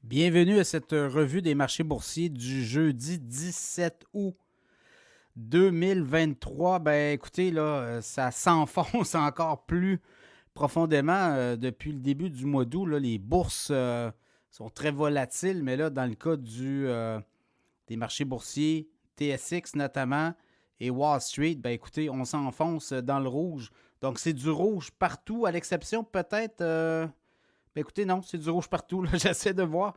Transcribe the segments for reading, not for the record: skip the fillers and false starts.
Bienvenue à cette revue des marchés boursiers du jeudi 17 août 2023. Ben écoutez, là, ça s'enfonce encore plus profondément depuis le début du mois d'août. Là. Les bourses sont très volatiles, mais là, dans le cas des marchés boursiers, TSX notamment, et Wall Street, ben écoutez, on s'enfonce dans le rouge. Donc c'est du rouge partout, à l'exception peut-être ben écoutez, non, c'est du rouge partout. Là. J'essaie de voir.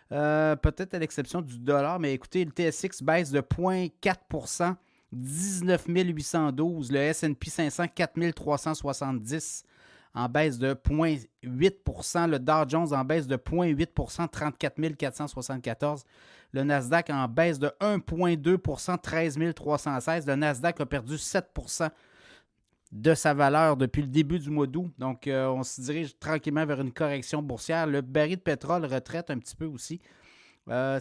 Peut-être à l'exception du dollar, mais écoutez, le TSX baisse de 0,4 19 812. Le S&P 500, 4 370 en baisse de 0,8 Le Dow Jones en baisse de 0,8 34 474. Le Nasdaq en baisse de 1,2 13 316. Le Nasdaq a perdu 7 de sa valeur depuis le début du mois d'août. Donc, on se dirige tranquillement vers une correction boursière. Le baril de pétrole retraite un petit peu aussi.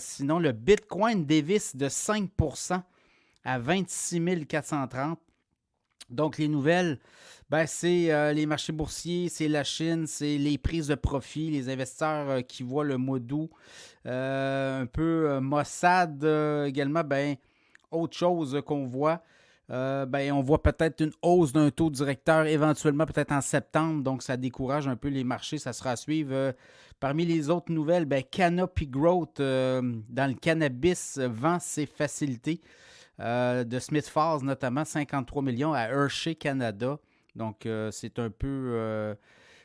Sinon, le Bitcoin dévisse de 5 à 26 430. Donc, les nouvelles, ben, c'est les marchés boursiers, c'est la Chine, c'est les prises de profit, les investisseurs qui voient le mois d'août. Un peu Mossad également, ben, autre chose qu'on voit. Ben, on voit peut-être une hausse d'un taux directeur éventuellement peut-être en septembre, donc ça décourage un peu les marchés, ça sera à suivre. Parmi les autres nouvelles, ben, Canopy Growth dans le cannabis vend ses facilités de Smith Falls notamment 53 millions à Hershey Canada. Donc c'est un peu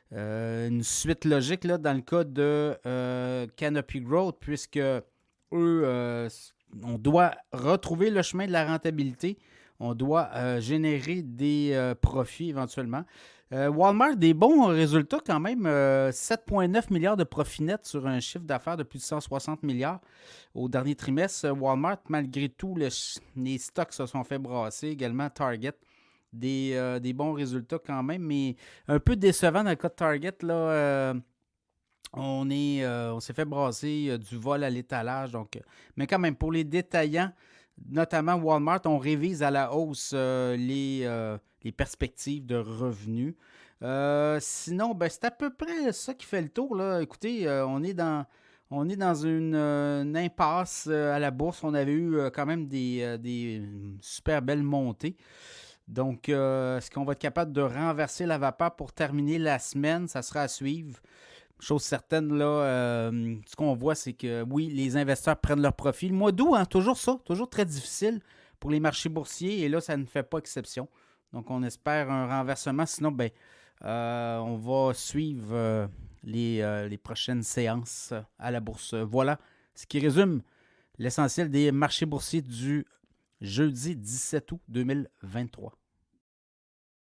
une suite logique là, dans le cas de Canopy Growth puisque eux, on doit retrouver le chemin de la rentabilité. On doit générer des profits éventuellement. Walmart, des bons résultats quand même. 7,9 milliards de profits nets sur un chiffre d'affaires de plus de 160 milliards au dernier trimestre. Walmart, malgré tout, les stocks se sont fait brasser. Également Target, des bons résultats quand même, mais un peu décevant dans le cas de Target. Là, on s'est fait brasser du vol à l'étalage. Donc, mais quand même, pour les détaillants, notamment Walmart, on révise à la hausse les perspectives de revenus. Sinon, ben, c'est à peu près ça qui fait le tour. Là. Écoutez, on est dans une impasse à la bourse. On avait eu quand même des super belles montées. Donc, est-ce qu'on va être capable de renverser la vapeur pour terminer la semaine? Ça sera à suivre. Chose certaine, là, ce qu'on voit, c'est que oui, les investisseurs prennent leur profit. Le mois d'août, hein, toujours ça, toujours très difficile pour les marchés boursiers. Et là, ça ne fait pas exception. Donc, on espère un renversement. Sinon, ben, on va suivre les prochaines séances à la bourse. Voilà ce qui résume l'essentiel des marchés boursiers du jeudi 17 août 2023.